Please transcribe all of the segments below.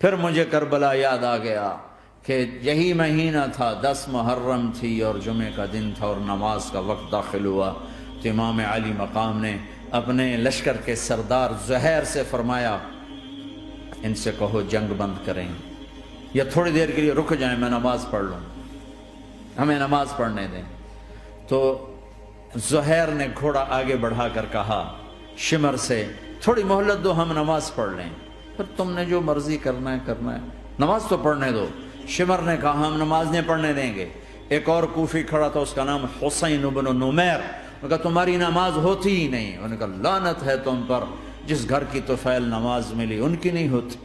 پھر مجھے کربلا یاد آ گیا کہ یہی مہینہ تھا، 10 محرم تھی اور جمعے کا دن تھا اور نماز کا وقت داخل ہوا، تو امام علی مقام نے اپنے لشکر کے سردار زہیر سے فرمایا ان سے کہو جنگ بند کریں یا تھوڑی دیر کے لیے رک جائیں، میں نماز پڑھ لوں، ہمیں نماز پڑھنے دیں۔ تو زہیر نے گھوڑا آگے بڑھا کر کہا شمر سے تھوڑی مہلت دو، ہم نماز پڑھ لیں، پھر تم نے جو مرضی کرنا ہے، نماز تو پڑھنے دو۔ شمر نے کہا ہم نماز نہیں پڑھنے دیں گے۔ ایک اور کوفی کھڑا تھا، اس کا نام حسین بن نمیر، انہوں نے کہا تمہاری نماز ہوتی ہی نہیں۔ انہوں نے کہا لعنت ہے تم پر، جس گھر کی طفیل نماز ملی ان کی نہیں ہوتی۔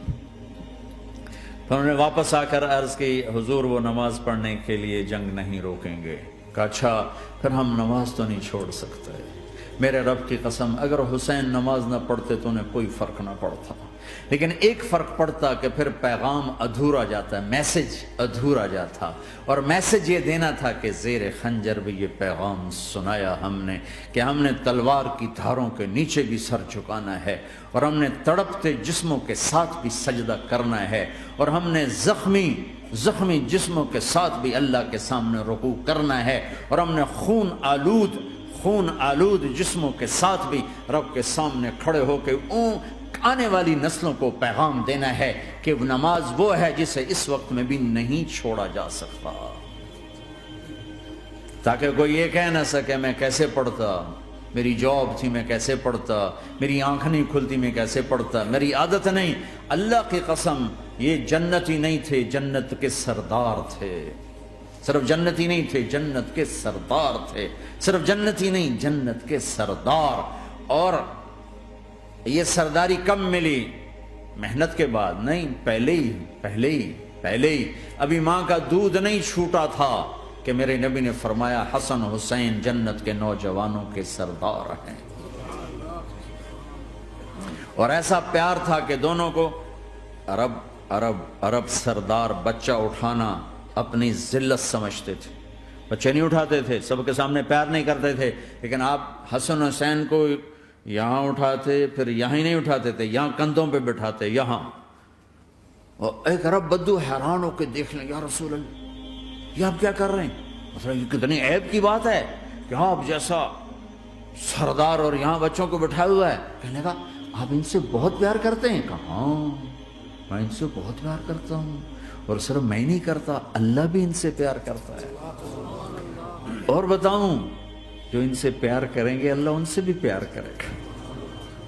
پھر انہوں نے واپس آ کر عرض کی حضور وہ نماز پڑھنے کے لیے جنگ نہیں روکیں گے۔ کہا اچھا پھر ہم نماز تو نہیں چھوڑ سکتے، میرے رب کی قسم اگر حسین نماز نہ پڑھتے تو انہیں کوئی فرق نہ پڑتا، لیکن ایک فرق پڑتا کہ پھر پیغام ادھورا جاتا، میسج ادھورا جاتا، اور میسج یہ دینا تھا کہ زیر خنجر بھی یہ پیغام سنایا ہم نے کہ ہم نے تلوار کی دھاروں کے نیچے بھی سر جھکانا ہے، اور ہم نے تڑپتے جسموں کے ساتھ بھی سجدہ کرنا ہے، اور ہم نے زخمی جسموں کے ساتھ بھی اللہ کے سامنے رکوع کرنا ہے، اور ہم نے خون آلود جسموں کے ساتھ بھی رب کے سامنے کھڑے ہو کے آنے والی نسلوں کو پیغام دینا ہے کہ نماز وہ ہے جسے اس وقت میں بھی نہیں چھوڑا جا سکتا، تاکہ کوئی یہ کہہ نہ سکے میں کیسے پڑھتا، میری جاب تھی میں کیسے پڑھتا، میری آنکھ نہیں کھلتی میں کیسے پڑھتا، میری عادت نہیں۔ اللہ کی قسم یہ جنتی نہیں تھے، جنت کے سردار تھے، صرف جنتی نہیں تھے، جنت کے سردار تھے، صرف جنتی نہیں جنت کے سردار۔ اور یہ سرداری کب ملی؟ محنت کے بعد نہیں، پہلے ہی ابھی ماں کا دودھ نہیں چھوٹا تھا کہ میرے نبی نے فرمایا حسن حسین جنت کے نوجوانوں کے سردار ہیں، اور ایسا پیار تھا کہ دونوں کو عرب سردار بچہ اٹھانا اپنی ذلت سمجھتے تھے، بچے نہیں اٹھاتے تھے، سب کے سامنے پیار نہیں کرتے تھے، لیکن آپ حسن حسین کو یہاں اٹھاتے، پھر یہاں ہی نہیں اٹھاتے تھے، یہاں کندھوں پہ بٹھاتے، یہاں۔ اور ایک عرب بدو حیران ہو کے دیکھ لیں یا رسول اللہ یہ آپ کیا کر رہے ہیں؟ مثلا یہ کتنی عیب کی بات ہے کہ آپ جیسا سردار اور یہاں بچوں کو بٹھایا ہوا ہے۔ کہنے کا آپ ان سے بہت پیار کرتے ہیں؟ کہا ہاں میں ان سے بہت پیار کرتا ہوں، اور صرف میں نہیں کرتا، اللہ بھی ان سے پیار کرتا ہے۔ اور بتاؤں جو ان سے پیار کریں گے اللہ ان سے بھی پیار کرے گا،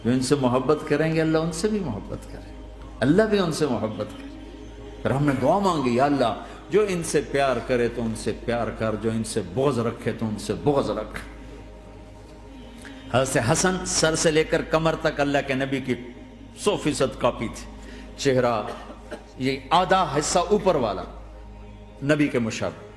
جو ان سے محبت کریں گے اللہ ان سے بھی محبت کرے، اللہ بھی ان سے محبت کرے۔ پھر ہم نے دعا مانگی یا اللہ جو ان سے پیار کرے تو ان سے پیار کر، جو ان سے بغض رکھے تو ان سے بغض رکھ۔ حضرت حسن سر سے لے کر کمر تک اللہ کے نبی کی 100% کاپی تھی، چہرہ یہ آدھا حصہ اوپر والا نبی کے مشابہ،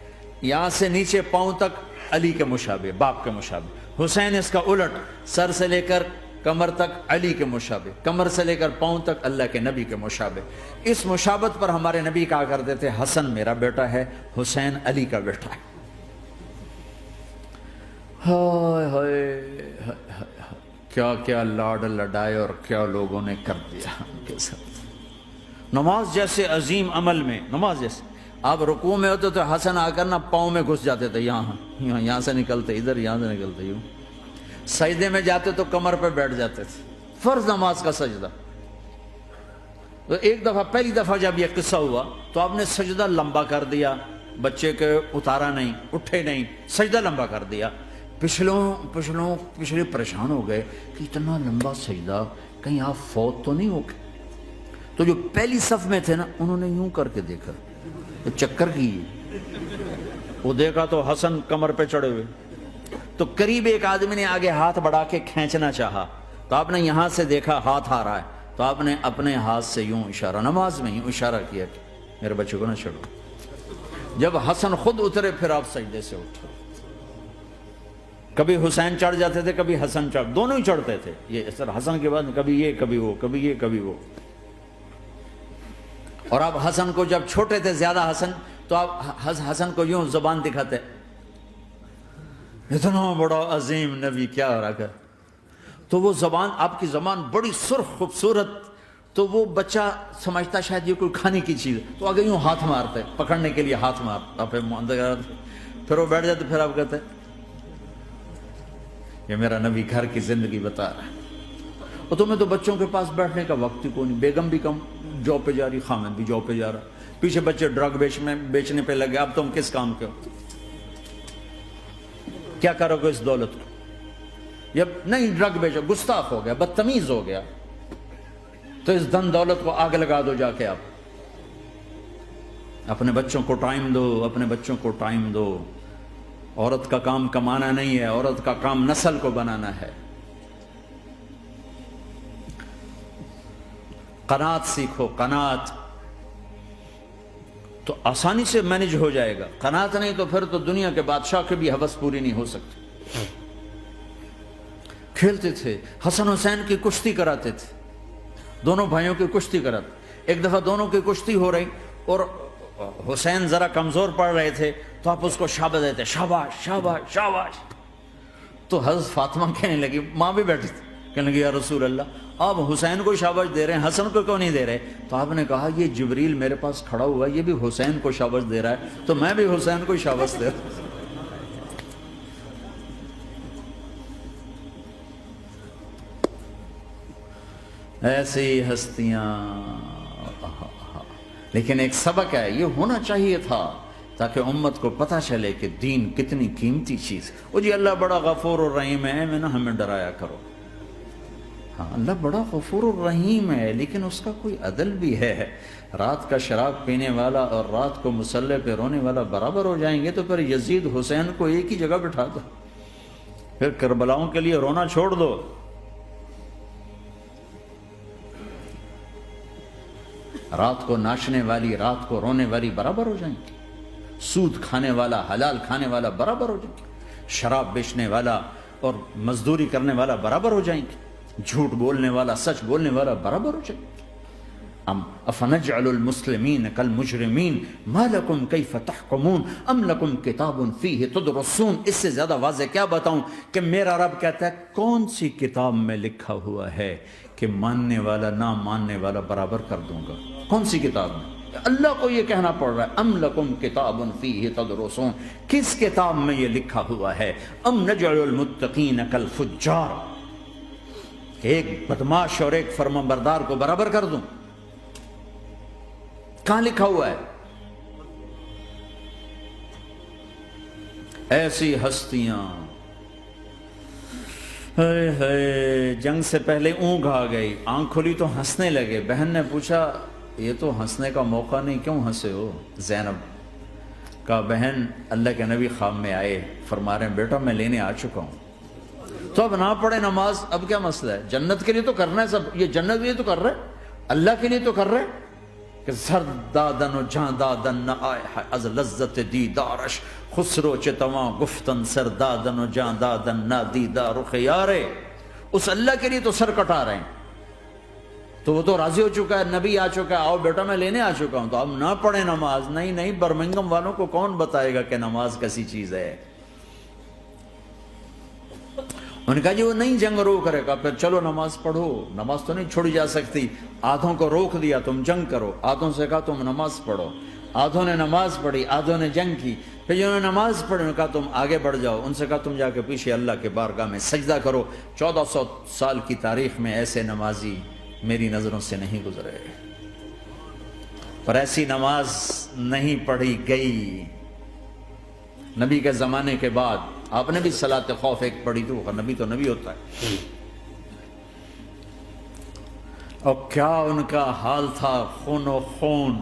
یہاں سے نیچے پاؤں تک علی کے مشابہ، باپ کے مشابہ۔ حسین اس کا الٹ، سر سے لے کر کمر تک علی کے مشابہ، کمر سے لے کر پاؤں تک اللہ کے نبی کے مشابہ۔ اس مشابہت پر ہمارے نبی کہا کرتے تھے حسن میرا بیٹا ہے، حسین علی کا بیٹا ہے۔ ہائے ہائے کیا کیا لاڈ لڈائے اور کیا لوگوں نے کر دیا ان کے ساتھ۔ نماز جیسے عظیم عمل میں، نماز جیسے آپ رکوع میں ہوتے تو حسن آ کر نہ پاؤں میں گھس جاتے تھے، یہاں سے نکلتے ادھر، یہاں سے نکلتے یوں۔ سجدے میں جاتے تو کمر پہ بیٹھ جاتے تھے، فرض نماز کا سجدہ۔ تو ایک دفعہ، پہلی دفعہ جب یہ قصہ ہوا تو آپ نے سجدہ لمبا کر دیا، بچے کے اتارا نہیں، اٹھے نہیں، سجدہ لمبا کر دیا۔ پچھلے پریشان ہو گئے کہ اتنا لمبا سجدہ کہیں آپ فوت تو نہیں ہو گئے۔ تو جو پہلی صف میں تھے نا انہوں نے یوں کر کے دیکھا، چکر کی، وہ دیکھا تو حسن کمر پہ چڑھے ہوئے۔ تو قریب ایک آدمی نے آگے ہاتھ بڑھا کے کھینچنا چاہا، تو آپ نے یہاں سے دیکھا ہاتھ آ رہا ہے، تو آپ نے اپنے ہاتھ سے یوں اشارہ، نماز میں یوں اشارہ کیا کہ میرے بچے کو نہ چھوڑو۔ جب حسن خود اترے پھر آپ سجدے سے اٹھے۔ کبھی حسین چڑھ جاتے تھے، کبھی حسن دونوں ہی چڑھتے تھے۔ یہ سر حسن کے بعد کبھی یہ کبھی وہ، کبھی یہ کبھی وہ۔ اور آپ حسن کو جب چھوٹے تھے زیادہ حسن، تو آپ حسن کو یوں زبان دکھاتے، اتنا بڑا عظیم نبی کیا ہو رہا ہے۔ تو وہ زبان، آپ کی زبان بڑی سرخ خوبصورت تو وہ بچہ سمجھتا شاید یہ کوئی کھانے کی چیز ہے، تو آگے یوں ہاتھ مارتا ہے، پکڑنے کے لیے ہاتھ مارتا، پھر وہ بیٹھ جاتے، پھر آپ کہتے ہیں یہ میرا نبی گھر کی زندگی بتا رہا ہے۔ اور تمہیں تو بچوں کے پاس بیٹھنے کا وقت ہی کوئی نہیں، بیگم بھی کم جاب پہ جا رہی، خامد بھی جاب پہ جا رہا، پیچھے بچے ڈرگ بیچنے پہ لگے، اب تم کس کام کے ہو؟ کیا کرو گے اس دولت کو؟ جب نہیں ڈرگ بیچو، گستاخ ہو گیا، بدتمیز ہو گیا، تو اس دن دولت کو آگ لگا دو جا کے۔ آپ اپنے بچوں کو ٹائم دو، اپنے بچوں کو ٹائم دو۔ عورت کا کام کمانا نہیں ہے، عورت کا کام نسل کو بنانا ہے۔ قناعت سیکھو، قناعت تو آسانی سے مینج ہو جائے گا، قناعت نہیں تو پھر تو دنیا کے بادشاہ کی بھی ہوس پوری نہیں ہو سکتی۔ کھیلتے تھے، حسن حسین کی کشتی کراتے تھے، دونوں بھائیوں کی کشتی کراتے۔ ایک دفعہ دونوں کی کشتی ہو رہی اور حسین ذرا کمزور پڑ رہے تھے، تو آپ اس کو شاباش دیتے، شاباش شاباش شاباش۔ تو حضرت فاطمہ کہنے لگی، ماں بھی بیٹھی تھی، کہنے لگی یا رسول اللہ آپ حسین کو شاباش دے رہے ہیں، حسن کو کیوں نہیں دے رہے؟ تو آپ نے کہا یہ جبریل میرے پاس کھڑا ہوا ہے، یہ بھی حسین کو شاباش دے رہا ہے، تو میں بھی حسین کو شاباش دے رہا ہوں۔ ایسی ہستیاں، لیکن ایک سبق ہے، یہ ہونا چاہیے تھا تاکہ امت کو پتہ چلے کہ دین کتنی قیمتی چیز۔ وہ جی اللہ بڑا غفور الرحیم ہے، میں نہ ہمیں ڈرایا کرو۔ ہاں اللہ بڑا غفور الرحیم ہے، لیکن اس کا کوئی عدل بھی ہے۔ رات کا شراب پینے والا اور رات کو مصلی پہ رونے والا برابر ہو جائیں گے، تو پھر یزید حسین کو ایک ہی جگہ بٹھا دو، پھر کربلاؤں کے لیے رونا چھوڑ دو۔ رات کو ناچنے والی، رات کو رونے والی برابر ہو جائیں گے، سود کھانے والا، حلال کھانے والا برابر ہو جائیں گے، شراب بیچنے والا اور مزدوری کرنے والا برابر ہو جائیں گے، جھوٹ بولنے والا، سچ بولنے والا برابر ہو جائیں گے۔ افنجعل المسلمین کالمجرمین ما لکم کیف تحکمون ام لکم کتاب فیہ تدرسون۔ اس سے زیادہ واضح کیا بتاؤں کہ میرا رب کہتا ہے کون سی کتاب میں لکھا ہوا ہے کہ ماننے والا نہ ماننے والا برابر کر دوں گا؟ کون سی کتاب میں؟ اللہ کو یہ کہنا پڑ رہا ہے ام لکم کتاب فیہ تدرسون، کس کتاب میں یہ لکھا ہوا ہے؟ ام نجعل المتقین کالفجار، ایک بدماش اور ایک فرمانبردار کو برابر کر دوں؟ کہاں لکھا ہوا ہے؟ ایسی ہستیاں، جنگ سے پہلے اونگ آ گئی، آنکھ کھلی تو ہنسنے لگے۔ بہن نے پوچھا یہ تو ہنسنے کا موقع نہیں، کیوں ہنسے ہو؟ زینب کہا بہن اللہ کے نبی خواب میں آئے، فرما رہے ہیں بیٹا میں لینے آ چکا ہوں، تو اب نہ پڑھے نماز، اب کیا مسئلہ ہے؟ جنت کے لیے تو کرنا ہے سب، یہ جنت کے لیے تو کر رہے، اللہ کے لیے تو کر رہے کہ سر دادن و جان دادن نہ آئے از لذت دیدارش، خسرو چتواں گفتن سر دادن و جان دادن نہ دیدار خیارے۔ اس اللہ کے لیے تو سر کٹا رہے ہیں، تو وہ تو راضی ہو چکا ہے، نبی آ چکا ہے، آؤ بیٹا میں لینے آ چکا ہوں، تو اب نہ پڑھیں نماز؟ نہیں، برمنگم والوں کو کون بتائے گا کہ نماز کیسی چیز ہے؟ انہوں نے کہا جی وہ نہیں جنگ رو کرے گا، پھر چلو نماز پڑھو، نماز تو نہیں چھوڑی جا سکتی۔ آدھوں کو روک دیا تم جنگ کرو، آدھوں سے کہا تم نماز پڑھو، آدھوں نے نماز پڑھی، آدھوں نے جنگ کی۔ پھر جنہوں نے نماز پڑھی انہوں نے کہا تم آگے بڑھ جاؤ، ان سے کہا تم جا کے پیچھے اللہ کے بارگاہ میں سجدہ کرو۔ 1400 سال کی تاریخ میں ایسے نمازی میری نظروں سے نہیں گزرے، پر ایسی نماز نہیں پڑھی گئی نبی کے زمانے کے بعد۔ آپ نے بھی صلاۃ خوف ایک پڑھی تو نبی ہوتا ہے۔ اور کیا ان کا حال تھا، خون و خون،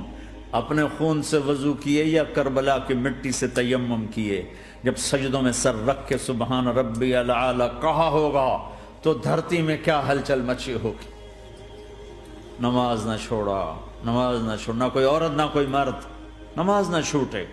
اپنے خون سے وضو کیے یا کربلا کی مٹی سے تیمم کیے؟ جب سجدوں میں سر رکھ کے سبحان ربی الاعلی کہا ہوگا تو دھرتی میں کیا ہلچل مچی ہوگی۔ نماز نہ چھوڑا، نماز نہ چھوڑنا، کوئی عورت نہ کوئی مرد، نماز نہ چھوٹے۔